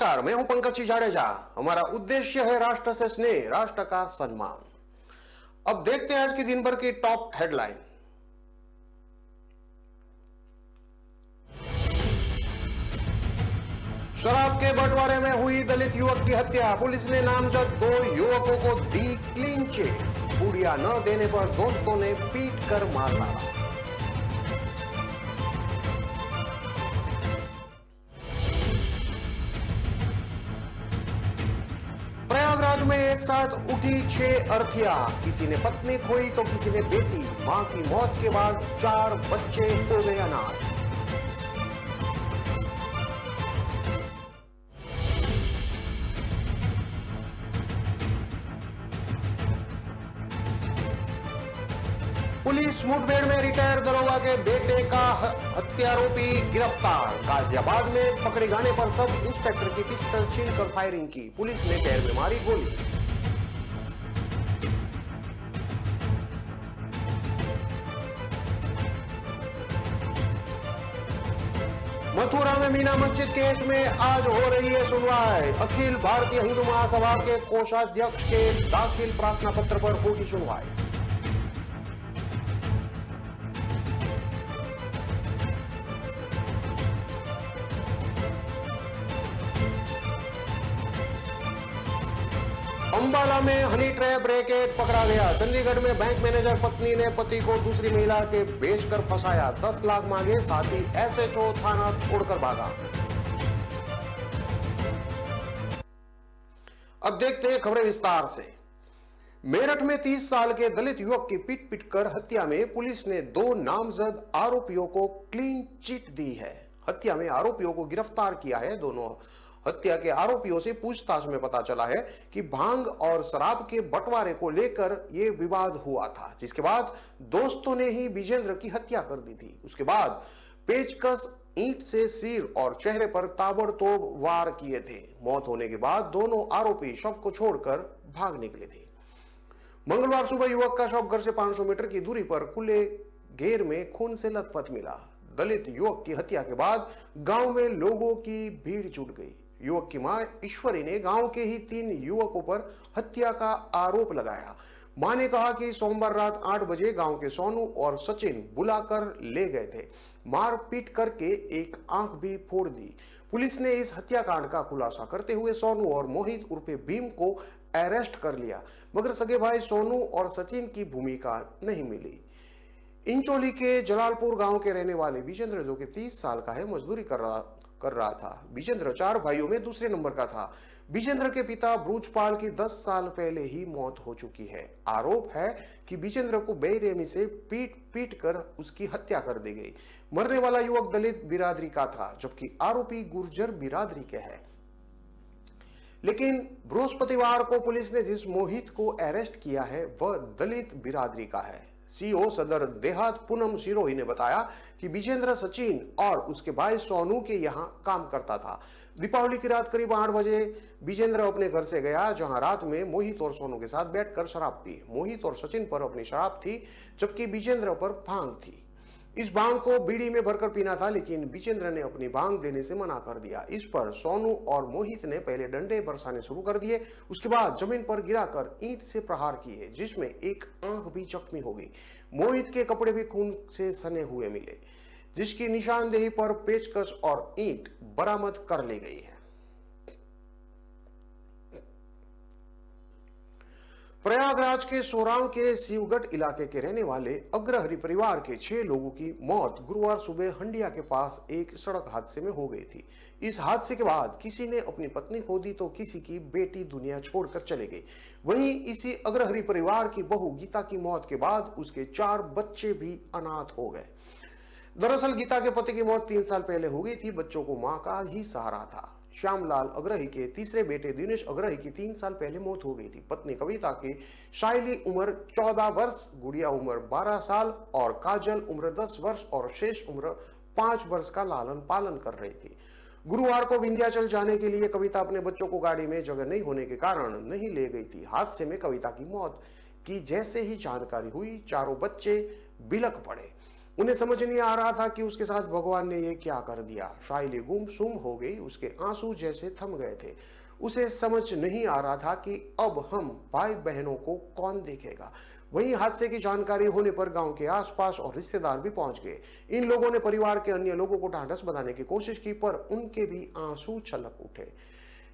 नमस्कार, मैं हूं पंकज जाडेजा। हमारा उद्देश्य है राष्ट्र से स्नेह, राष्ट्र का सम्मान। अब देखते हैं आज की दिन भर की टॉप हेडलाइन। शराब के बंटवारे में हुई दलित युवक की हत्या, पुलिस ने नामजद 2 युवकों को दी क्लीन चिट। पुड़िया न देने पर दोस्तों ने पीट कर मार डाला। प्रयागराज में एक साथ उठी 6 अर्थियां, किसी ने पत्नी खोई तो किसी ने बेटी। मां की मौत के बाद 4 बच्चे हो गए अनाथ। पुलिस मुठभेड़ में रिटायर दरोगा के बेटे का हत्यारोपी गिरफ्तार। गाजियाबाद में पकड़े जाने पर सब इंस्पेक्टर की पिस्टल छीनकर फायरिंग की, पुलिस ने पैर में मारी गोली। मथुरा में मीना मस्जिद केस में आज हो रही है सुनवाई। अखिल भारतीय हिंदू महासभा के कोषाध्यक्ष के दाखिल प्रार्थना पत्र पर होगी सुनवाई। अंबाला में हनी ट्रैप रैकेट पकड़ा गया। चंडीगढ़ में बैंक मैनेजर पत्नी ने पति को दूसरी महिला के बेचकर फंसाया, 10 लाख मांगे, साथ ही एसएचओ थाना छोड़कर भागा। अब देखते हैं खबरें विस्तार से। मेरठ में 30 साल के दलित युवक की पीट पीट कर हत्या में पुलिस ने 2 नामजद आरोपियों को क्लीन चिट दी है। हत्या में आरोपियों को गिरफ्तार किया है। दोनों हत्या के आरोपियों से पूछताछ में पता चला है कि भांग और शराब के बंटवारे को लेकर यह विवाद हुआ था, जिसके बाद दोस्तों ने ही विजेंद्र की हत्या कर दी थी। उसके बाद पेचकस, ईंट से सिर और चेहरे पर ताबड़तोड़ वार किए थे। मौत होने के बाद दोनों आरोपी शव को छोड़कर भाग निकले थे। मंगलवार सुबह युवक का शव घर से 500 मीटर की दूरी पर खुले घेर में खून से लथपथ मिला। दलित युवक की हत्या के बाद गांव में लोगों की भीड़ जुट गई। युवक की मां ईश्वरी ने गांव के ही 3 युवकों पर हत्या का आरोप लगाया। मां ने कहा कि सोमवार रात 8 बजे गांव के सोनू और सचिन बुलाकर ले गए थे। मार पीट करके एक आंख भी फोड़ दी। पुलिस ने इस हत्याकांड का खुलासा करते हुए सोनू और मोहित उर्फे भीम को अरेस्ट कर लिया, मगर सगे भाई सोनू और सचिन की भूमिका नहीं मिली। इंचोली के जलालपुर गांव के रहने वाले विजेंद्र, जो कि 30 साल का है, मजदूरी कर रहा था। विजेंद्र 4 भाइयों में दूसरे नंबर का था। विजेंद्र के पिता ब्रूजपाल की 10 साल पहले ही मौत हो चुकी है। आरोप है कि विजेंद्र को बेरहमी से पीट पीट कर उसकी हत्या कर दी गई। मरने वाला युवक दलित बिरादरी का था, जबकि आरोपी गुर्जर बिरादरी के है। लेकिन बृहस्पतिवार को पुलिस ने जिस मोहित को अरेस्ट किया है वह दलित बिरादरी का है। सीओ सदर देहात पूनम सिरोही ने बताया कि विजेंद्र सचिन और उसके भाई सोनू के यहां काम करता था। दीपावली की रात करीब 8 बजे विजेंद्र अपने घर से गया, जहां रात में मोहित और सोनू के साथ बैठकर शराब पी। मोहित और सचिन पर अपनी शराब थी, जबकि विजेंद्र पर भांग थी। इस भांग को बीड़ी में भरकर पीना था, लेकिन विजेंद्र ने अपनी भांग देने से मना कर दिया। इस पर सोनू और मोहित ने पहले डंडे बरसाने शुरू कर दिए, उसके बाद जमीन पर गिराकर ईंट से प्रहार किए, जिसमें एक आंख भी जख्मी हो गई। मोहित के कपड़े भी खून से सने हुए मिले, जिसकी निशानदेही पर पेचकस और ईंट बरामद कर ली गई है। प्रयागराज के सोरांग के शिवगढ़ इलाके के रहने वाले अग्रहरि परिवार के 6 लोगों की मौत गुरुवार सुबह हंडिया के पास एक सड़क हादसे में हो गई थी। इस हादसे के बाद किसी ने अपनी पत्नी खो दी तो किसी की बेटी दुनिया छोड़कर चले गई। वहीं इसी अग्रहरि परिवार की बहू गीता की मौत के बाद उसके 4 बच्चे भी अनाथ हो गए। दरअसल गीता के पति की मौत 3 साल पहले हो गई थी। बच्चों को मां का ही सहारा था। श्यामलाल अग्रही के तीसरे बेटे दिनेश अग्रही की 3 साल पहले मौत हो गई थी। पत्नी कविता की शाइली उम्र 14 वर्ष, गुड़िया उम्र 12 साल और काजल उम्र 10 वर्ष और शेष उम्र 5 वर्ष का लालन पालन कर रही थी। गुरुवार को विंध्याचल जाने के लिए कविता अपने बच्चों को गाड़ी में जगह नहीं होने के कारण नहीं ले गई थी। हादसे में कविता की मौत की जैसे ही जानकारी हुई, चारों बच्चे बिलख पड़े। उन्हें समझ नहीं आ रहा था कि उसके साथ भगवान ने ये क्या कर दिया। शाइली गुमसुम हो गई, उसके आंसू जैसे थम गए थे। उसे समझ नहीं आ रहा था कि अब हम भाई बहनों को कौन देखेगा। वहीं हादसे की जानकारी होने पर गांव के आसपास और रिश्तेदार भी पहुंच गए। इन लोगों ने परिवार के अन्य लोगों को ढांढस बंधाने की कोशिश की, पर उनके भी आंसू छलक उठे।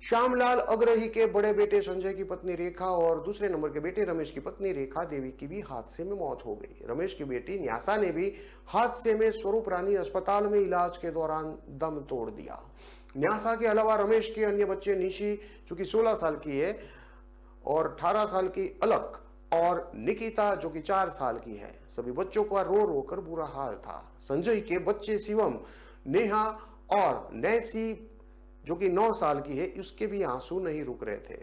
श्यामलाल अग्रही के बड़े बेटे संजय की पत्नी रेखा और दूसरे नंबर के बेटे रमेश की पत्नी रेखा देवी की भी हादसे में मौत हो गई। रमेश की बेटी न्यासा ने भी हादसे में स्वरूप रानी अस्पताल में इलाज के दौरान दम तोड़ दिया। न्यासा के अलावा रमेश के अन्य बच्चे निशी, जो कि 16 साल की है, और 18 साल की अलक, और निकिता, जो कि 4 साल की है। सभी बच्चों का रो रो कर बुरा हाल था। संजय के बच्चे शिवम, नेहा और नैसी, जो कि 9 साल की है, उसके भी आंसू नहीं रुक रहे थे।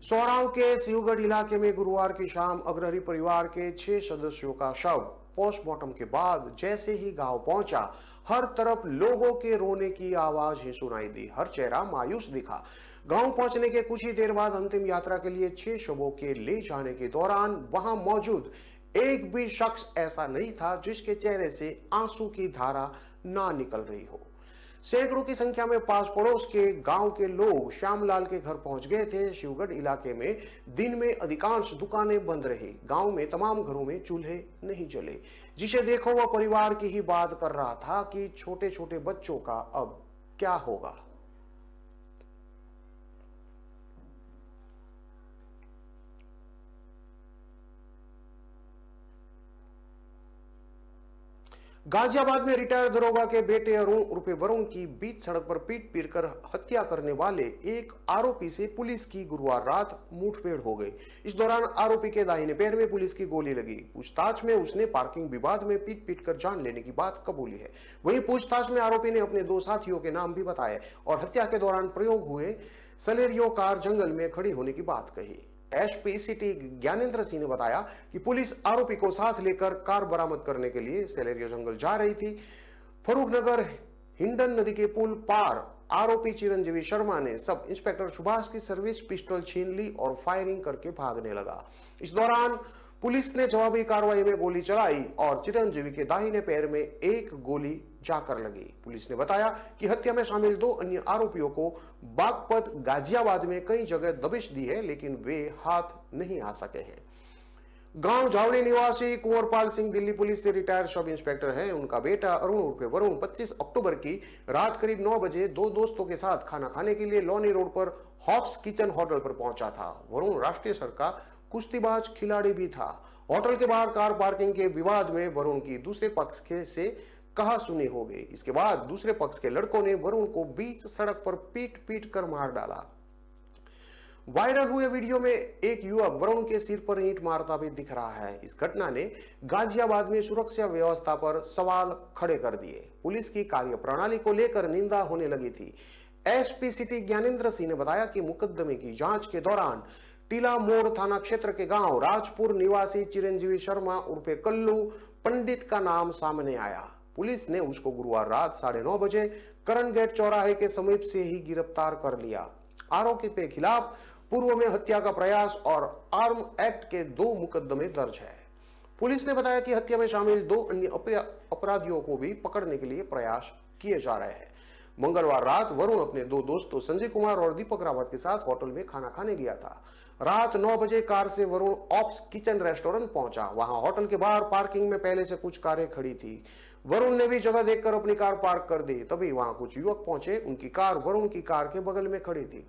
सोराव के शिवगढ़ इलाके में गुरुवार की शाम अग्रही परिवार के 6 सदस्यों का शव पोस्टमार्टम के बाद जैसे ही गांव पहुंचा, हर तरफ लोगों के रोने की आवाज ही सुनाई दी। हर चेहरा मायूस दिखा। गांव पहुंचने के कुछ ही देर बाद अंतिम यात्रा के लिए 6 शवों के ले जाने के दौरान वहां मौजूद एक भी शख्स ऐसा नहीं था जिसके चेहरे से आंसू की धारा ना निकल रही हो। सैकड़ों की संख्या में पास पड़ोस के गांव के लोग श्यामलाल के घर पहुंच गए थे। शिवगढ़ इलाके में दिन में अधिकांश दुकानें बंद रही। गांव में तमाम घरों में चूल्हे नहीं जले। जिसे देखो वह परिवार की ही बात कर रहा था कि छोटे छोटे बच्चों का अब क्या होगा। गाजियाबाद में रिटायर्ड दरोगा के बेटे अरुण उर्फ वरुण की बीच सड़क पर पीट पीट कर हत्या करने वाले एक आरोपी से पुलिस की गुरुवार रात मुठभेड़ हो गई। इस दौरान आरोपी के दाहिने पैर में पुलिस की गोली लगी। पूछताछ में उसने पार्किंग विवाद में पीट पीट कर जान लेने की बात कबूली है। वहीं पूछताछ में आरोपी ने अपने 2 साथियों के नाम भी बताए और हत्या के दौरान प्रयोग हुए सलेरियो कार जंगल में खड़ी होने की बात कही। एसपी सिटी ज्ञानेंद्र सिंह ने बताया कि पुलिस आरोपी को साथ लेकर कार बरामद करने के लिए सेलेरियो जंगल जा रही थी। फरूखनगर हिंडन नदी के पुल पार आरोपी चिरंजीवी शर्मा ने सब इंस्पेक्टर सुभाष की सर्विस पिस्टल छीन ली और फायरिंग करके भागने लगा। इस दौरान पुलिस ने जवाबी कार्रवाई में गोली चलाई और चिरंजीवी के दाहिने पैर में एक गोली जाकर लगी। पुलिस ने बताया कि हत्या में शामिल 2 अन्य आरोपियों को बागपत गाजियाबाद में कई जगह दबिश दी है, लेकिन वे हाथ नहीं आ सके हैं। गांव झावली निवासी कुंवरपाल सिंह दिल्ली पुलिस से रिटायर्ड सब इंस्पेक्टर हैं। उनका बेटा अरुण उर्फ वरुण 25 अक्टूबर की रात करीब 9 बजे 2 दोस्तों के साथ खाना खाने के लिए लोनी रोड पर हॉप्स किचन होटल पर पहुंचा था। वरुण राष्ट्रीय स्तर का कुश्तीबाज खिलाड़ी भी था। होटल के बाहर कार पार्किंग के विवाद में वरुण की दूसरे पक्ष से कहा सुनी हो गई। इसके बाद दूसरे पक्ष के लड़कों ने वरुण को बीच सड़क पर पीट पीट कर मार डाला। वायरल हुए वीडियो में एक युवक वरुण के सिर पर ईंट मारता भी दिख रहा है। इस घटना ने गाजियाबाद में सुरक्षा व्यवस्था पर सवाल खड़े कर दिए। पुलिस की कार्यप्रणाली को लेकर निंदा होने लगी थी। एसपी सिटी ज्ञानेंद्र सिंह ने बताया कि मुकदमे की जांच के दौरान टीला मोड़ थाना क्षेत्र के गांव राजपुर निवासी चिरंजीवी शर्मा उर्फे कल्लू पंडित का नाम सामने आया। पुलिस ने उसको गुरुवार रात 9:30 बजे करण गेट चौराहे के समीप से ही गिरफ्तार कर लिया। आरोपी के खिलाफ पूर्व में हत्या का प्रयास और आर्म एक्ट के 2 मुकदमे दर्ज है। पुलिस ने बताया कि हत्या में शामिल 2 अन्य अपराधियों को भी पकड़ने के लिए प्रयास किए जा रहे हैं। मंगलवार रात वरुण अपने 2 दोस्तों संजय कुमार और दीपक रावत के साथ होटल में खाना खाने गया था। रात 9 बजे कार से वरुण ऑप्स किचन रेस्टोरेंट पहुंचा। वहां होटल के बाहर पार्किंग में पहले से कुछ कारें खड़ी थी। वरुण ने भी जगह देखकर अपनी कार पार्क कर दी। तभी वहां कुछ युवक पहुंचे। उनकी कार वरुण की कार के बगल में खड़ी थी।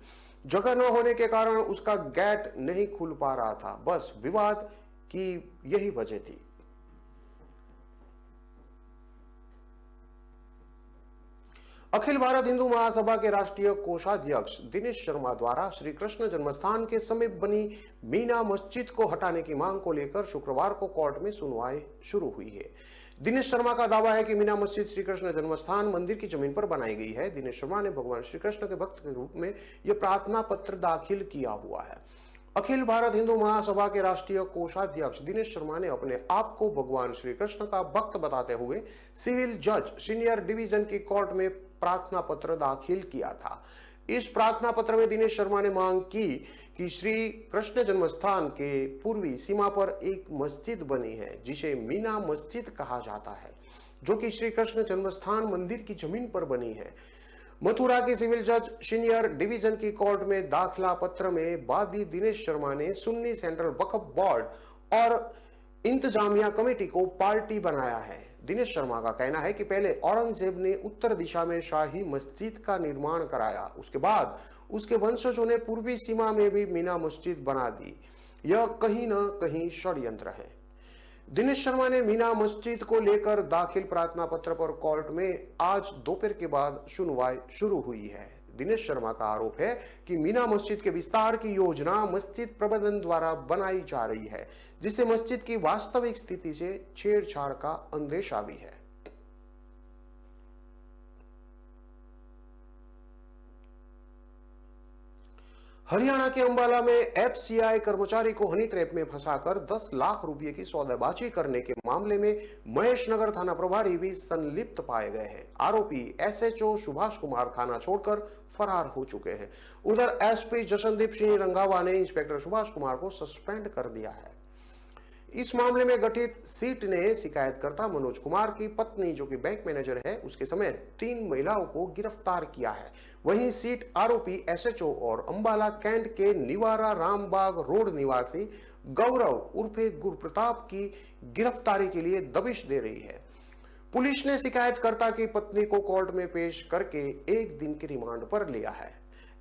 जगह न होने के कारण उसका गेट नहीं खुल पा रहा था। बस विवाद की यही वजह थी। अखिल भारत हिंदू महासभा के राष्ट्रीय कोषाध्यक्ष दिनेश शर्मा द्वारा श्री कृष्ण जन्मस्थान के समीप बनी मीना मस्जिद को हटाने की मांग को लेकर शुक्रवार को कोर्ट में सुनवाई शुरू हुई है। दिनेश शर्मा का दावा है कि मीना मस्जिद श्री कृष्ण जन्मस्थान मंदिर की जमीन पर बनाई गई है। दिनेश शर्मा ने भगवान श्री कृष्ण के भक्त के रूप में यह प्रार्थना पत्र दाखिल किया हुआ है। अखिल भारत हिंदू महासभा के राष्ट्रीय कोषाध्यक्ष दिनेश शर्मा ने अपने आप को भगवान श्री कृष्ण का भक्त बताते हुए सिविल जज सीनियर डिवीजन की कोर्ट में प्रार्थना पत्र दाखिल किया था। इस प्रार्थना पत्र में दिनेश शर्मा ने मांग की कि श्री कृष्ण जन्मस्थान के पूर्वी सीमा पर एक मस्जिद बनी है जिसे मीना मस्जिद कहा जाता है, जो कि श्री कृष्ण जन्मस्थान मंदिर की जमीन पर बनी है। मथुरा के सिविल जज सीनियर डिवीजन की कोर्ट में दाखिला पत्र में वादी दिनेश शर्मा ने सुन्नी सेंट्रल वक्फ बोर्ड और इंतजामिया कमेटी को पार्टी बनाया है। दिनेश शर्मा का कहना है कि पहले औरंगजेब ने उत्तर दिशा में शाही मस्जिद का निर्माण कराया, उसके बाद उसके वंशजों ने पूर्वी सीमा में भी मीना मस्जिद बना दी। यह कहीं न कहीं षड्यंत्र है। दिनेश शर्मा ने मीना मस्जिद को लेकर दाखिल प्रार्थना पत्र पर कोर्ट में आज दोपहर के बाद सुनवाई शुरू हुई है। दिनेश शर्मा का आरोप है कि मीना मस्जिद के विस्तार की योजना मस्जिद प्रबंधन द्वारा बनाई जा रही है, जिससे मस्जिद की वास्तविक स्थिति से छेड़छाड़ का अंदेशा भी है। हरियाणा के अंबाला में एफसीआई कर्मचारी को हनी ट्रैप में फंसाकर 10 लाख रुपए की सौदेबाजी करने के मामले में महेश नगर थाना प्रभारी भी संलिप्त पाए गए हैं। आरोपी एसएचओ सुभाष कुमार थाना छोड़कर फरार हो चुके हैं। उधर एसपी जशनदीप सिंह रंगावा ने इंस्पेक्टर सुभाष कुमार को सस्पेंड कर दिया है। इस मामले में गठित सीट ने शिकायतकर्ता मनोज कुमार की पत्नी, जो कि बैंक मैनेजर है, उसके समेत 3 महिलाओं को गिरफ्तार किया है। वहीं सीट आरोपी एसएचओ और अंबाला कैंट के निवारा रामबाग रोड निवासी गौरव उर्फे गुरप्रताप की गिरफ्तारी के लिए दबिश दे रही है। पुलिस ने शिकायतकर्ता की पत्नी को कोर्ट में पेश करके 1 दिन की रिमांड पर लिया है।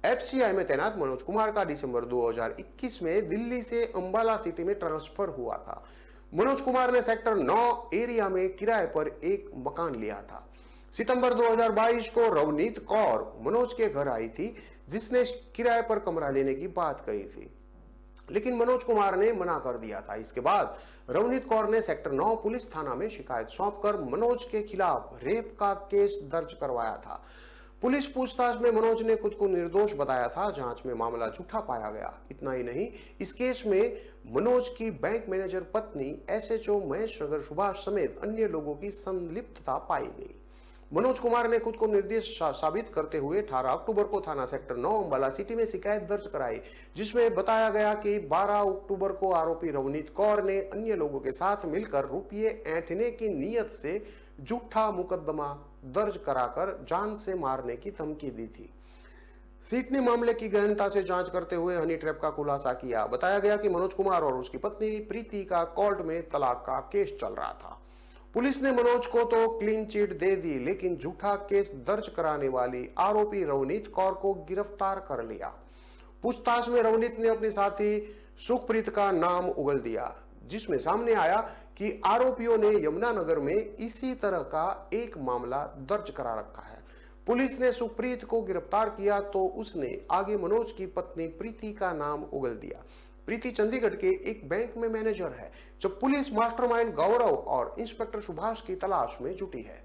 एफसीआई में तैनात मनोज कुमार का दिसंबर 2021 में दिल्ली से अंबाला सिटी में ट्रांसफर हुआ था। मनोज कुमार ने सेक्टर 9 एरिया में किराए पर एक मकान लिया था। सितंबर 2022 को रवनीत कौर मनोज के घर आई थी, जिसने किराए पर कमरा लेने की बात कही थी, लेकिन मनोज कुमार ने मना कर दिया था। इसके बाद रवनीत कौर ने सेक्टर 9 पुलिस थाना में शिकायत सौंपकर मनोज के खिलाफ रेप का केस दर्ज करवाया था। पुलिस पूछताछ में मनोज ने खुद को निर्दोष बताया था। जांच में मामला झूठा पाया गया। इतना ही नहीं, इस केस में मनोज की बैंक मैनेजर पत्नी, एसएचओ महेश नगर सुभाष समेत अन्य लोगों की संलिप्तता पाई गई। मनोज कुमार ने खुद को निर्दोष साबित करते हुए 18 अक्टूबर को थाना सेक्टर 9 अंबाला सिटी में शिकायत दर्ज कराई, जिसमें बताया गया कि 12 अक्टूबर को आरोपी रवनीत कौर ने अन्य लोगों के साथ मिलकर रुपये ऐंठने की नीयत से झूठा मुकदमा दर्ज कराकर जान से मारने की धमकी दी थी। सीट ने मामले की गहनता से जांच करते हुए हनी ट्रैप का खुलासा किया। बताया गया कि मनोज कुमार और उसकी पत्नी प्रीति का कोर्ट में तलाक का केस चल रहा था। पुलिस ने मनोज को तो क्लीन चिट दे दी, लेकिन झूठा केस दर्ज कराने वाली आरोपी रवनीत कौर को गिरफ्तार कर लिया। पूछताछ में रवनीत ने अपने साथी सुखप्रीत का नाम उगल दिया, जिसमें सामने आया कि आरोपियों ने यमुनानगर में इसी तरह का एक मामला दर्ज करा रखा है। पुलिस ने सुखप्रीत को गिरफ्तार किया तो उसने आगे मनोज की पत्नी प्रीति का नाम उगल दिया। प्रीति चंडीगढ़ के एक बैंक में मैनेजर है, जब पुलिस मास्टरमाइंड गौरव और इंस्पेक्टर सुभाष की तलाश में जुटी है।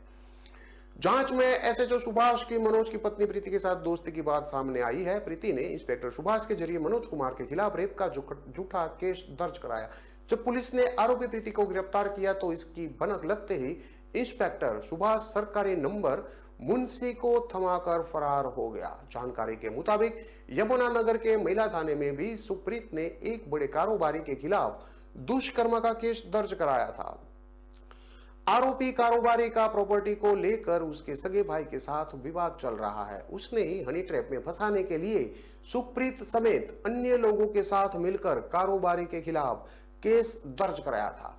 जांच में एसएचओ सुभाष की मनोज की पत्नी प्रीति के साथ दोस्ती की बात सामने आई है। प्रीति ने इंस्पेक्टर सुभाष के जरिए मनोज कुमार के खिलाफ रेप का झूठा केस दर्ज कराया। जब पुलिस ने आरोपी प्रीति को गिरफ्तार किया तो इसकी भनक लगते ही इंस्पेक्टर सुभाष सरकारी नंबर मुंशी को थमाकर फरार हो गया। जानकारी के मुताबिक यमुनानगर के महिला थाने में भी सुखप्रीत ने एक बड़े कारोबारी के खिलाफ दुष्कर्म का केस दर्ज कराया था। आरोपी कारोबारी का प्रॉपर्टी को लेकर उसके सगे भाई के साथ विवाद चल रहा है। उसने ही हनी ट्रैप में फंसाने के लिए सुखप्रीत समेत अन्य लोगों के साथ मिलकर कारोबारी के खिलाफ केस दर्ज कराया था।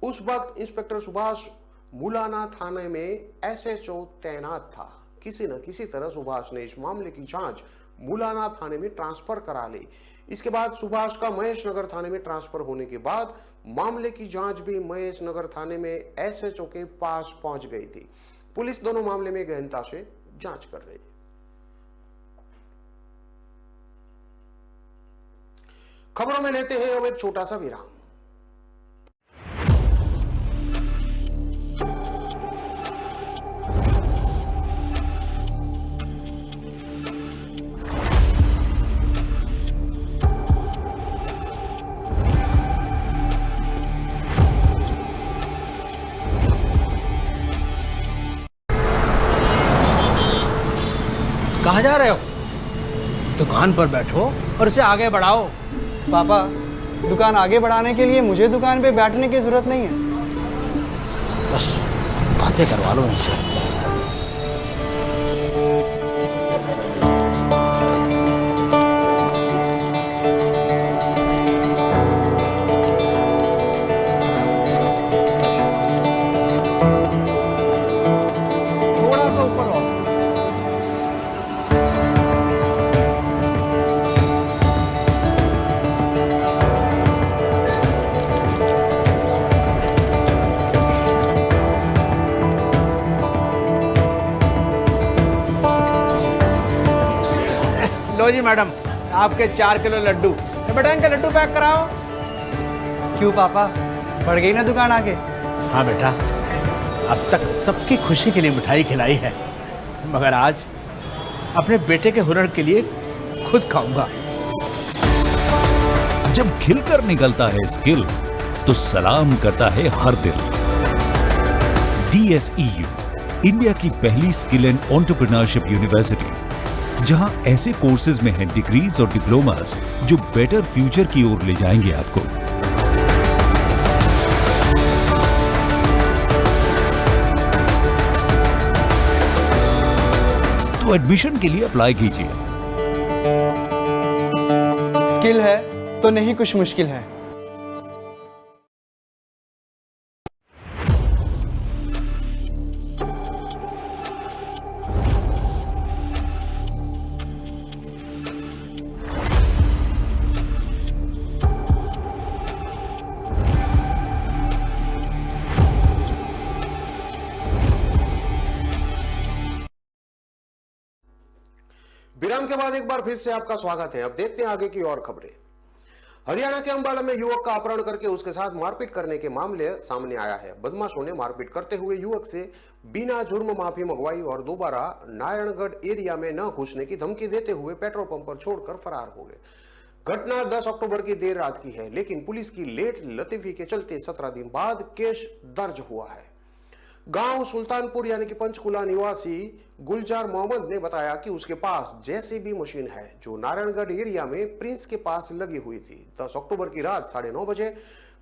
उस वक्त इंस्पेक्टर सुभाष मुलाना थाने में एसएचओ तैनात था। किसी न किसी तरह सुभाष ने इस मामले की जांच मुलाना थाने में ट्रांसफर करा ली। इसके बाद सुभाष का महेश नगर थाने में ट्रांसफर होने के बाद मामले की जांच भी महेश नगर थाने में एसएचओ के पास पहुंच गई थी। पुलिस दोनों मामले में गहनता से जांच कर रही है। खबरों में लेते हैं अब एक छोटा सा विराम। कहाँ जा रहे हो? दुकान पर बैठो और इसे आगे बढ़ाओ। पापा, दुकान आगे बढ़ाने के लिए मुझे दुकान पे बैठने की जरूरत नहीं है। बस बातें करवा लो इनसे। थोड़ा सा ऊपर आओ। लो जी मैडम, आपके 4 किलो लड्डू। बेटा इनके लड्डू पैक कराओ। क्यों पापा, बढ़ गई ना दुकान आगे? हाँ बेटा, अब तक सबकी खुशी के लिए मिठाई खिलाई है, मगर आज अपने बेटे के हुनर के लिए खुद खाऊंगा। जब खिलकर निकलता है स्किल तो सलाम करता है हर दिल। DSEU, इंडिया की पहली स्किल एंड एंटरप्रेन्योरशिप यूनिवर्सिटी, जहां ऐसे कोर्सेज में हैं डिग्रीज और डिप्लोमास जो बेटर फ्यूचर की ओर ले जाएंगे आपको। तो एडमिशन के लिए अप्लाई कीजिए। स्किल है तो नहीं कुछ मुश्किल है। विराम के बाद एक बार फिर से आपका स्वागत है। अब देखते हैं आगे की और खबरें। हरियाणा के अंबाला में युवक का अपहरण करके उसके साथ मारपीट करने के मामले सामने आया है। बदमाशों ने मारपीट करते हुए युवक से बिना जुर्म माफी मंगवाई और दोबारा नारायणगढ़ एरिया में न घुसने की धमकी देते हुए पेट्रोल पंप पर छोड़कर फरार हो गए। घटना 10 अक्टूबर की देर रात की है, लेकिन पुलिस की लेट लतीफी के चलते 17 दिन बाद केस दर्ज हुआ है। गांव सुल्तानपुर यानी कि पंचकुला निवासी गुलजार मोहम्मद ने बताया कि उसके पास जेसीबी मशीन है जो नारायणगढ़ एरिया में प्रिंस के पास लगी हुई थी। 10 अक्टूबर की रात 9:30 बजे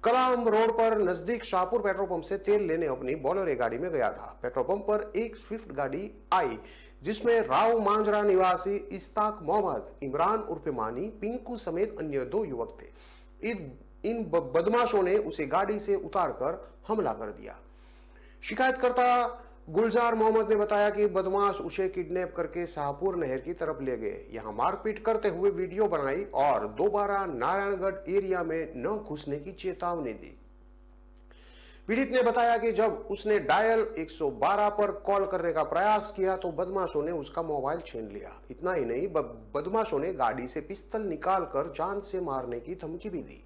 कलाम रोड पर नजदीक शाहपुर पेट्रोल पंप से तेल लेने अपनी बोलेरो गाड़ी में गया था। पेट्रोल पंप पर एक स्विफ्ट गाड़ी आई जिसमें राव मांजरा निवासी इस्ताक मोहम्मद, इमरान उर्फे मानी, पिंकू समेत अन्य 2 युवक थे। इन बदमाशों ने उसे गाड़ी से उतारकर हमला कर दिया। शिकायतकर्ता गुलजार मोहम्मद ने बताया कि बदमाश उसे किडनैप करके शाहपुर नहर की तरफ ले गए, यहां मारपीट करते हुए वीडियो बनाई और दोबारा नारायणगढ़ एरिया में न घुसने की चेतावनी दी। पीड़ित ने बताया कि जब उसने डायल 112 पर कॉल करने का प्रयास किया तो बदमाशों ने उसका मोबाइल छीन लिया। इतना ही नहीं, बदमाशों ने गाड़ी से पिस्तौल निकालकर जान से मारने की धमकी भी दी।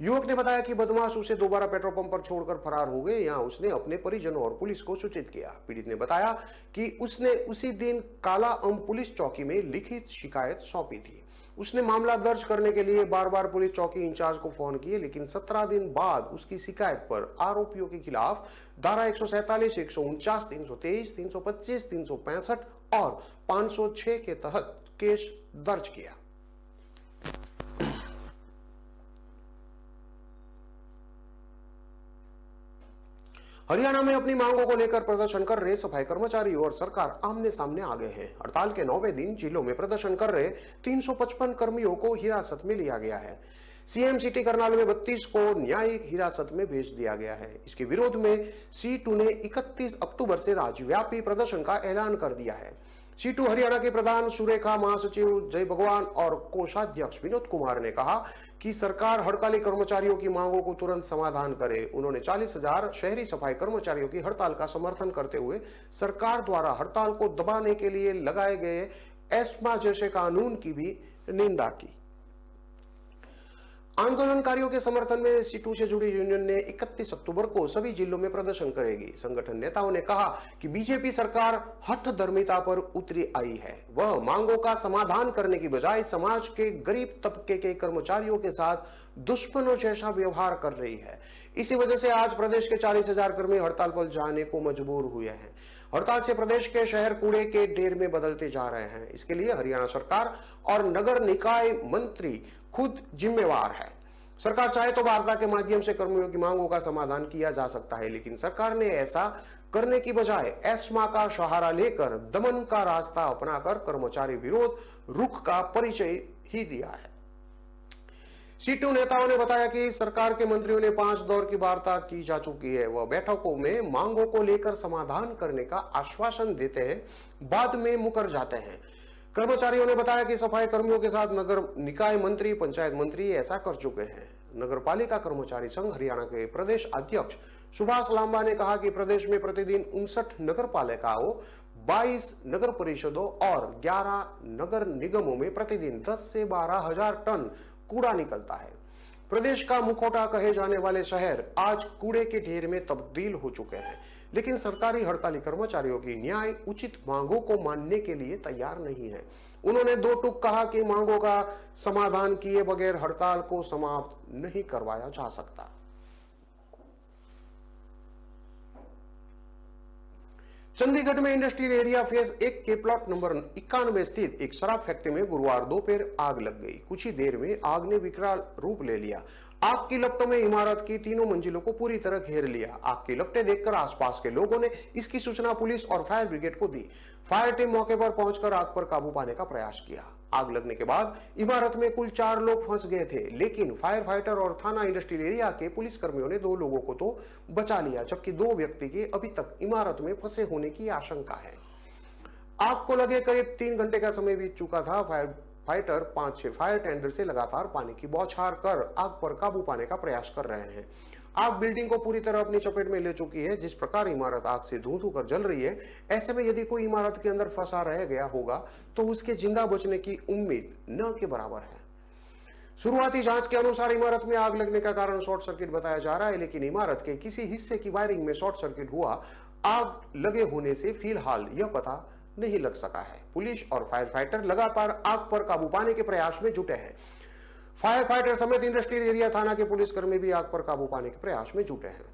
युवक ने बताया कि बदमाश उसे दोबारा पेट्रोल पंप पर छोड़कर फरार हो गए। यहां उसने अपने परिजनों और पुलिस को सूचित किया। पीड़ित ने बताया कि उसने उसी दिन काला अम्ब पुलिस चौकी में लिखित शिकायत सौंपी थी। उसने मामला दर्ज करने के लिए बार-बार पुलिस चौकी इंचार्ज को फोन किए, लेकिन 17 दिन बाद उसकी शिकायत पर आरोपियों के खिलाफ धारा 147, 149, 323, 325, 365 और 506 के तहत केस दर्ज किया। हरियाणा में अपनी मांगों को लेकर प्रदर्शन कर रहे सफाई कर्मचारी और सरकार आमने सामने आ गए हैं। हड़ताल के 9वें दिन जिलों में प्रदर्शन कर रहे 355 कर्मियों को हिरासत में लिया गया है। सीएम सिटी करनाल में 32 को न्यायिक हिरासत में भेज दिया गया है। इसके विरोध में C2 ने 31 अक्टूबर से राज्यव्यापी प्रदर्शन का ऐलान कर दिया है। C2 हरियाणा के प्रधान सुरेखा, महासचिव जय भगवान और कोषाध्यक्ष विनोद कुमार ने कहा कि सरकार हड़ताली कर्मचारियों की मांगों को तुरंत समाधान करे। उन्होंने 40,000 शहरी सफाई कर्मचारियों की हड़ताल का समर्थन करते हुए सरकार द्वारा हड़ताल को दबाने के लिए लगाए गए एस्मा जैसे कानून की भी निंदा की। आंदोलनकारियों के समर्थन में C2 से जुड़ी यूनियन ने 31 अक्टूबर को सभी जिलों में प्रदर्शन करेगी। संगठन नेताओं ने कहा कि बीजेपी सरकार हठधर्मिता पर उतरी आई है। वह मांगों का समाधान करने की बजाय समाज के गरीब तबके के कर्मचारियों के साथ दुश्मनों जैसा व्यवहार कर रही है। इसी वजह से आज प्रदेश के 40,000 कर्मी हड़ताल पर जाने को मजबूर हुए हैं। हड़ताल से प्रदेश के शहर कूड़े के ढेर में बदलते जा रहे हैं। इसके लिए हरियाणा सरकार और नगर निकाय मंत्री खुद जिम्मेवार है। सरकार चाहे तो वार्ता के माध्यम से कर्मियों की मांगों का समाधान किया जा सकता है, लेकिन सरकार ने ऐसा करने की बजाय एस्मा का सहारा लेकर दमन का रास्ता अपनाकर कर्मचारी विरोध रुख का परिचय ही दिया है। सीटू नेताओं ने बताया कि सरकार के मंत्रियों ने 5 दौर की वार्ता की जा चुकी है। वह बैठकों में मांगों को लेकर समाधान करने का आश्वासन देते हैं, बाद में मुकर जाते हैं। कर्मचारियों ने बताया कि सफाई कर्मियों के साथ नगर निकाय मंत्री, पंचायत मंत्री ऐसा कर चुके हैं। नगरपालिका कर्मचारी संघ हरियाणा के प्रदेश अध्यक्ष सुभाष लांबा ने कहा कि प्रदेश में प्रतिदिन 59 नगर पालिकाओं, 22 नगर परिषदों और 11 नगर निगमों में प्रतिदिन 10 से 12,000 टन कूड़ा निकलता है। प्रदेश का मुखौटा कहे जाने वाले शहर आज कूड़े के ढेर में तब्दील हो चुके हैं, लेकिन सरकारी हड़ताली कर्मचारियों की न्याय उचित मांगों को मानने के लिए तैयार नहीं है। उन्होंने दो टूक कहा कि मांगों का समाधान किए बगैर हड़ताल को समाप्त नहीं करवाया जा सकता। चंडीगढ़ में इंडस्ट्रियल एरिया फेज 1 के प्लॉट नंबर 91 स्थित एक शराब फैक्ट्री में गुरुवार दोपहर आग लग गई। कुछ ही देर में आग ने विकराल रूप ले लिया। आग की लपटों में इमारत की 3 मंजिलों को पूरी तरह घेर लिया। आग की लपटें देखकर आसपास के लोगों ने इसकी सूचना पुलिस और फायर ब्रिगेड को दी। फायर टीम मौके पर पहुंचकर आग पर काबू पाने का प्रयास किया। आग लगने के बाद इमारत में कुल 4 लोग फंस गए थे, लेकिन फायर फाइटर और थाना इंडस्ट्रियल एरिया के पुलिस कर्मियों ने 2 लोगों को तो बचा लिया, जबकि 2 व्यक्ति के अभी तक इमारत में फंसे होने की आशंका है। आग को लगे करीब 3 घंटे का समय बीत चुका था। फायर फाइटर 5-6 फायर टेंडर से लगातार पानी की बौछार कर आग पर काबू पाने का प्रयास कर रहे हैं। आग बिल्डिंग को पूरी तरह अपनी चपेट में ले चुकी है। जिस प्रकार इमारत आग से धू-धू कर जल रही है, ऐसे में यदि कोई इमारत के अंदर फंसा रह गया होगा तो उसके जिंदा बचने की उम्मीद न के बराबर है। शुरुआती जांच के अनुसार इमारत में आग लगने का कारण शॉर्ट सर्किट बताया जा रहा है, लेकिन इमारत के किसी हिस्से की वायरिंग में शॉर्ट सर्किट हुआ। आग लगे होने से फिलहाल यह पता नहीं लग सका है। पुलिस और फायर फाइटर लगातार आग पर काबू पाने के प्रयास में जुटे हैं। फायर फाइटर समेत इंडस्ट्रियल एरिया थाना के पुलिसकर्मी भी आग पर काबू पाने के प्रयास में जुटे हैं।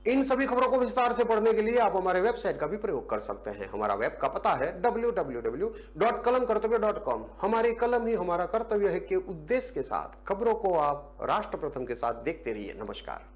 इन सभी खबरों को विस्तार से पढ़ने के लिए आप हमारे वेबसाइट का भी प्रयोग कर सकते हैं। हमारा वेब का पता है www.kalamkartavya.com। हमारी कलम ही हमारा कर्तव्य है के उद्देश्य के साथ खबरों को आप राष्ट्र प्रथम के साथ देखते रहिए। नमस्कार।